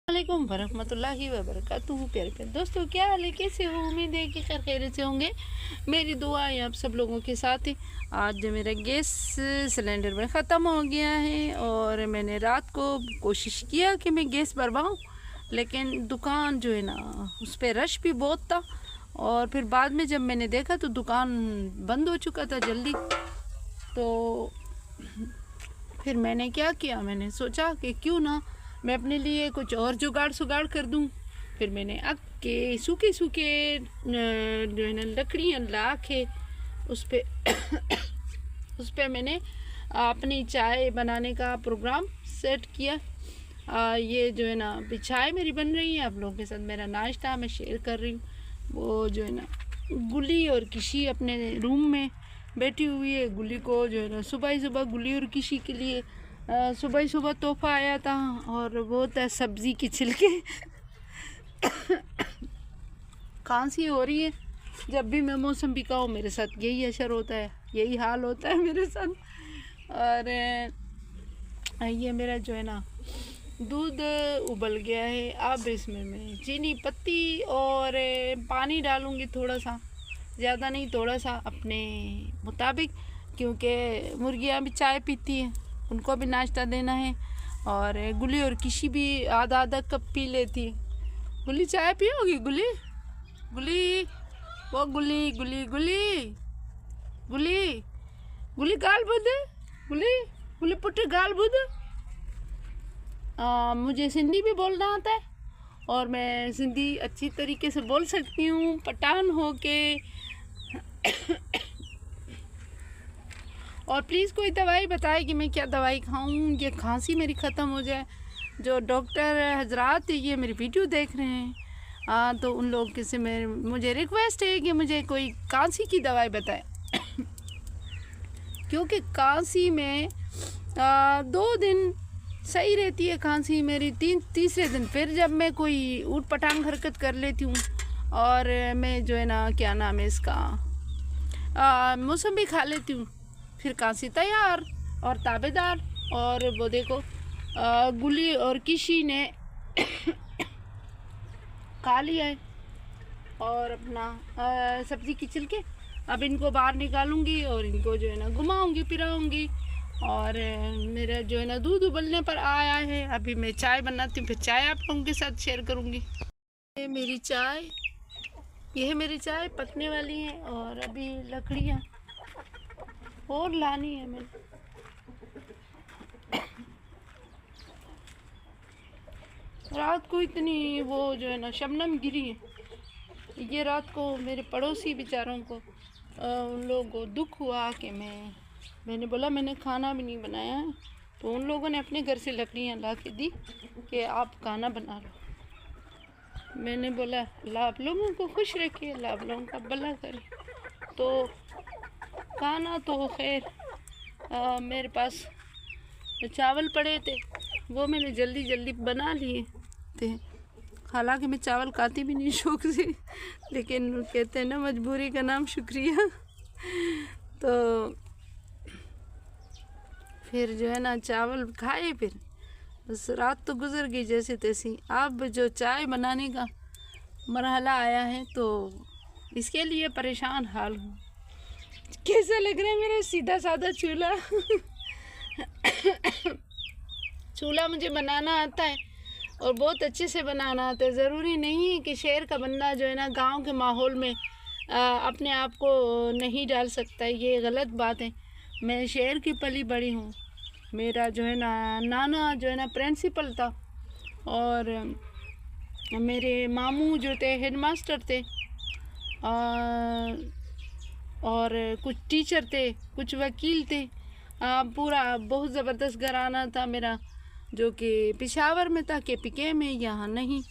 वालेकुम वरहमतुल्लाहि वबरकातुहू। प्यारे प्यारे दोस्तों, क्या हाल है, कैसे हो? उम्मीद है कि खैर खैरियत से होंगे। मेरी दुआ है आप सब लोगों के साथ है। आज जो मेरा गैस सिलेंडर में ख़त्म हो गया है और मैंने रात को कोशिश किया कि मैं गैस भरवाऊँ, लेकिन दुकान जो है ना उस पर रश भी बहुत था। और फिर बाद में जब मैंने देखा तो दुकान बंद हो चुका था जल्दी। तो फिर मैंने क्या किया, मैंने सोचा कि क्यों ना मैं अपने लिए कुछ और जुगाड़ कर दूं। फिर मैंने आग के सूखे जो है ना लकड़ियाँ ला के उस पे मैंने अपनी चाय बनाने का प्रोग्राम सेट किया। ये जो है ना अभी चाय मेरी बन रही है, आप लोगों के साथ मेरा नाश्ता मैं शेयर कर रही हूँ। वो जो है ना गुली और किसी अपने रूम में बैठी हुई है। गुली को जो है ना सुबह गुली और किसी के लिए सुबह तोहफा आया था और वो था सब्ज़ी की छिलके। खांसी हो रही है, जब भी मैं मौसम भी का हूँ मेरे साथ यही असर होता है, यही हाल होता है मेरे साथ। और ये मेरा जो है ना दूध उबल गया है। अब इसमें मैं चीनी पत्ती और पानी डालूँगी, थोड़ा सा, ज़्यादा नहीं, थोड़ा सा अपने मुताबिक, क्योंकि मुर्गियाँ भी चाय पीती हैं, उनको भी नाश्ता देना है। और गुली और किसी भी आधा आधा कप पी लेती है। गुली चाय पियोगी? गुली गुली वो गुली गुली गुली गुली गुली गाल बुद, गुली गुली पुट गाल बुद। मुझे सिंधी भी बोलना आता है और मैं सिंधी अच्छी तरीके से बोल सकती हूँ पठान हो के। और प्लीज़ कोई दवाई बताए कि मैं क्या दवाई खाऊं, ये खांसी मेरी ख़त्म हो जाए। जो डॉक्टर हजरात ये मेरी वीडियो देख रहे हैं तो उन लोगों से मुझे रिक्वेस्ट है कि मुझे कोई खांसी की दवाई बताए। क्योंकि खांसी में 2 दिन सही रहती है खांसी मेरी, तीसरे दिन फिर जब मैं कोई ऊट पटांग हरकत कर लेती हूँ और मैं जो है ना क्या नाम है इसका मौसमी खा लेती हूँ, फिर खांसी तैयार और ताबेदार। और वो देखो गुली और किसी ने खा लिया है और अपना सब्ज़ी की छिलके। अब इनको बाहर निकालूंगी और इनको जो है ना घुमाऊंगी फिराऊंगी। और मेरा जो है ना दूध उबलने पर आया है। अभी मैं चाय बनाती हूँ, फिर चाय आप लोगों के साथ शेयर करूँगी। ये मेरी चाय, ये है मेरी चाय पकने वाली है और अभी लकड़ियाँ और लानी है मैंने। रात को इतनी वो जो है ना शबनम गिरी है। ये रात को मेरे पड़ोसी बेचारों को उन लोगों को दुख हुआ कि मैंने बोला मैंने खाना भी नहीं बनाया है, तो उन लोगों ने अपने घर से लकड़ियाँ ला के दी कि आप खाना बना लो। मैंने बोला अल्लाह आप लोगों को खुश रखे, अल्लाह आप लोगों का भला करे। तो खाना तो खैर मेरे पास चावल पड़े थे, वो मैंने जल्दी बना लिए थे। हालांकि मैं चावल खाती भी नहीं शौक से, लेकिन कहते हैं ना मजबूरी का नाम शुक्रिया। तो फिर जो है ना चावल खाए, फिर बस रात तो गुजर गई जैसे तैसी। अब जो चाय बनाने का मरहला आया है तो इसके लिए परेशान हाल हूँ। कैसा लग रहा है मेरा सीधा साधा चूल्हा? चूल्हा मुझे बनाना आता है और बहुत अच्छे से बनाना आता है। ज़रूरी नहीं है कि शहर का बंदा जो है ना गांव के माहौल में अपने आप को नहीं डाल सकता, ये गलत बात है। मैं शहर की पली बड़ी हूँ। मेरा जो है ना नाना जो है ना प्रिंसिपल था और मेरे मामू जो थे हेडमास्टर थे और कुछ टीचर थे, कुछ वकील थे। पूरा बहुत ज़बरदस्त घराना था मेरा, जो कि पेशावर में था, KPK में। यहाँ नहीं,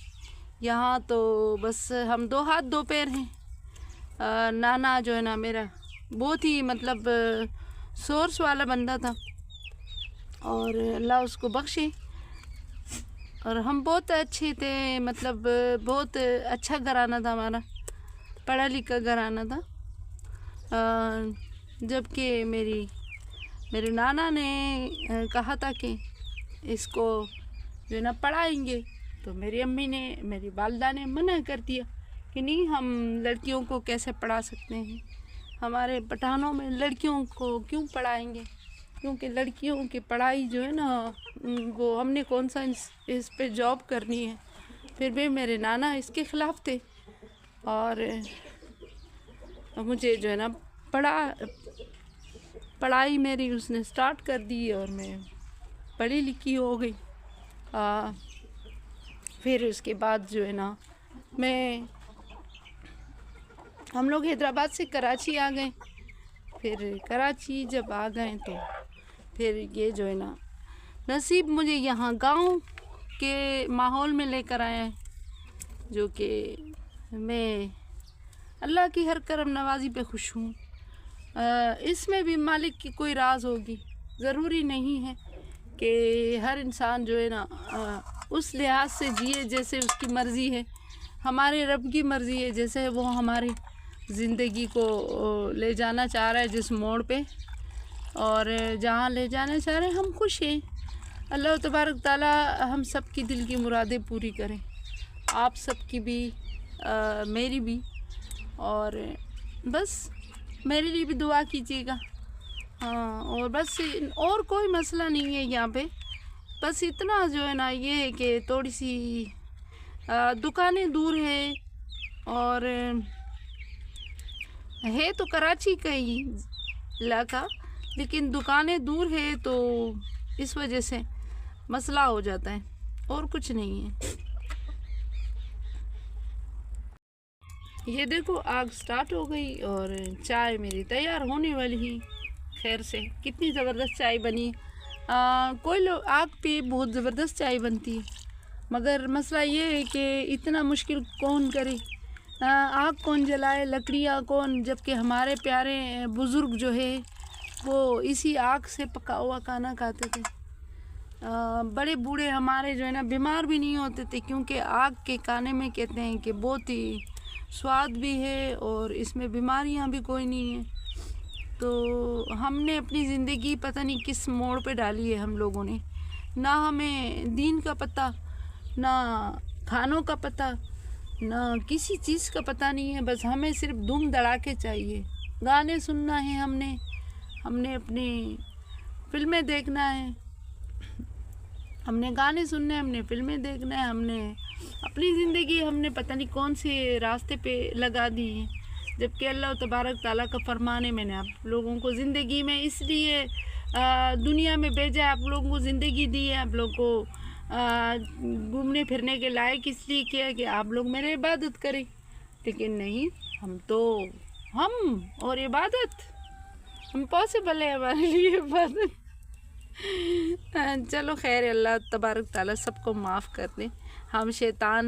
यहाँ तो बस हम 2 हाथ 2 पैर हैं। नाना जो है ना मेरा बहुत ही मतलब सोर्स वाला बंदा था और अल्लाह उसको बख्शे। और हम बहुत अच्छे थे, मतलब बहुत अच्छा घराना था हमारा, पढ़ा लिखा घराना था। जबकि मेरे नाना ने कहा था कि इसको जो है ना पढ़ाएंगे, तो मेरी अम्मी ने, मेरी वालदा ने मना कर दिया कि नहीं, हम लड़कियों को कैसे पढ़ा सकते हैं, हमारे पठानों में लड़कियों को क्यों पढ़ाएंगे, क्योंकि लड़कियों की पढ़ाई जो है ना वो हमने कौन सा इस पे जॉब करनी है। फिर भी मेरे नाना इसके ख़िलाफ़ थे और मुझे जो है ना पढ़ाई मेरी उसने स्टार्ट कर दी और मैं पढ़ी लिखी हो गई। फिर उसके बाद जो है ना हम लोग हैदराबाद से कराची आ गए। फिर कराची जब आ गए तो फिर ये जो है ना नसीब मुझे यहाँ गांव के माहौल में लेकर आया है, जो कि मैं अल्लाह की हर करम नवाजी पे खुश हूँ। इसमें भी मालिक की कोई राज होगी, ज़रूरी नहीं है कि हर इंसान जो है ना उस लिहाज से जिए जैसे उसकी मर्ज़ी है। हमारे रब की मर्ज़ी है, जैसे वो हमारी ज़िंदगी को ले जाना चाह रहा है जिस मोड़ पे, और जहाँ ले जाना चाह रहे हैं हम खुश हैं। अल्लाह तबारक ताला हम सब की दिल की मुरादें पूरी करें, आप सब की भी मेरी भी, और बस मेरे लिए भी दुआ कीजिएगा। हाँ, और बस और कोई मसला नहीं है यहाँ पे, बस इतना जो है ना ये है कि थोड़ी सी दुकानें दूर है, और है तो कराची का ही इलाका, लेकिन दुकानें दूर है तो इस वजह से मसला हो जाता है, और कुछ नहीं है। ये देखो आग स्टार्ट हो गई और चाय मेरी तैयार होने वाली ही। खैर से कितनी ज़बरदस्त चाय बनी। कोई लोग आग पे बहुत ज़बरदस्त चाय बनती है, मगर मसला ये है कि इतना मुश्किल कौन करे, आग कौन जलाए, लकड़ियाँ कौन, जबकि हमारे प्यारे बुज़ुर्ग जो है वो इसी आग से पका हुआ खाना खाते थे। बड़े बूढ़े हमारे जो है ना बीमार भी नहीं होते थे, क्योंकि आग के खाने में कहते हैं कि बहुत ही स्वाद भी है और इसमें बीमारियां भी कोई नहीं है। तो हमने अपनी ज़िंदगी पता नहीं किस मोड़ पे डाली है हम लोगों ने, ना हमें दीन का पता, ना खानों का पता, ना किसी चीज़ का पता नहीं है। बस हमें सिर्फ धूम धड़ाके चाहिए, गाने सुनना है, हमने अपनी फिल्में देखना है, हमने गाने सुनने हैं, हमने फिल्में देखना है, हमने अपनी ज़िंदगी हमने पता नहीं कौन से रास्ते पे लगा दी है। जबकि अल्लाह तबारक ताला का फरमान है, मैंने आप लोगों को ज़िंदगी में इसलिए दुनिया में भेजा है, आप लोगों को ज़िंदगी दी है, आप लोगों को घूमने फिरने के लायक इसलिए किया कि आप लोग मेरे इबादत करें। लेकिन नहीं, हम और इबादत इम्पॉसिबल है हमारे लिए इबादत। चलो खैर, अल्लाह तबारक ताला सबको माफ़ कर दे। हम शैतान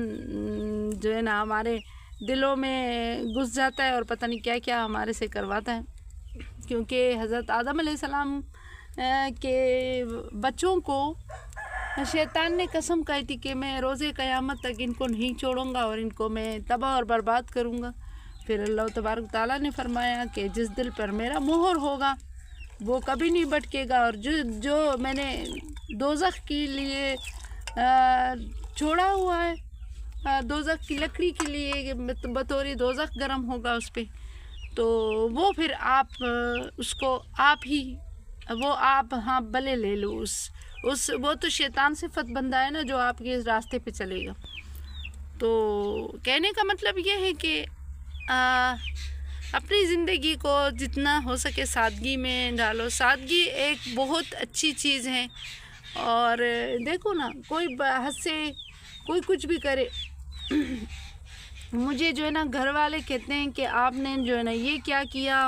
जो है ना हमारे दिलों में घुस जाता है और पता नहीं क्या क्या हमारे से करवाता है, क्योंकि हज़रत आदम अलैहिस्सलाम के बच्चों को शैतान ने कसम खाई थी कि मैं रोज़े क़यामत तक इनको नहीं छोड़ूंगा और इनको मैं तबाह और बर्बाद करूँगा। फिर अल्लाह तबारक ताला ने फरमाया कि जिस दिल पर मेरा मोहर होगा वो कभी नहीं भटकेगा, और जो मैंने दोज़ख के लिए छोड़ा हुआ है, दोज़ख की लकड़ी के लिए बतौर दोज़ख गर्म होगा उस पर, तो वो फिर आप उसको आप हाँ भले ले लो, वो तो शैतान सिफत बंदा है ना जो आपके इस रास्ते पे चलेगा। तो कहने का मतलब ये है कि अपनी ज़िंदगी को जितना हो सके सादगी में डालो। सादगी एक बहुत अच्छी चीज़ है, और देखो ना कोई हद से कोई कुछ भी करे मुझे जो है ना घर वाले कहते हैं कि आपने जो है ना ये क्या किया।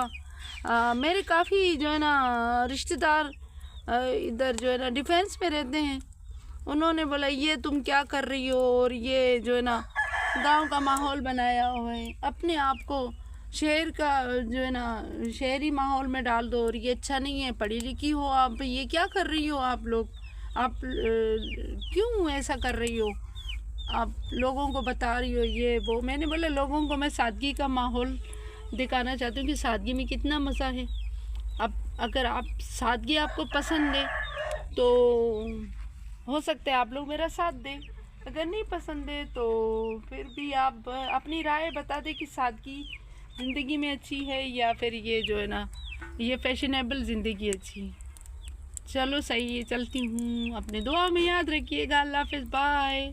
मेरे काफ़ी जो है ना रिश्तेदार इधर जो है ना डिफेंस में रहते हैं, उन्होंने बोला ये तुम क्या कर रही हो, और ये जो है ना गांव का माहौल बनाया हुआ है, अपने आप को शहर का जो है ना शहरी माहौल में डाल दो, और ये अच्छा नहीं है, पढ़ी लिखी हो आप, ये क्या कर रही हो आप लोग, आप क्यों ऐसा कर रही हो, आप लोगों को बता रही हो ये वो। मैंने बोला लोगों को मैं सादगी का माहौल दिखाना चाहती हूँ कि सादगी में कितना मज़ा है। अब अगर आप सादगी आपको पसंद है तो हो सकता है आप लोग मेरा साथ दें, अगर नहीं पसंद है तो फिर भी आप अपनी राय बता दें कि सादगी ज़िंदगी में अच्छी है या फिर ये जो है ना ये फैशनेबल ज़िंदगी अच्छी। चलो सही है, चलती हूँ, अपने दुआ में याद रखिएगा। अल्लाह हाफ़िज़, बाय।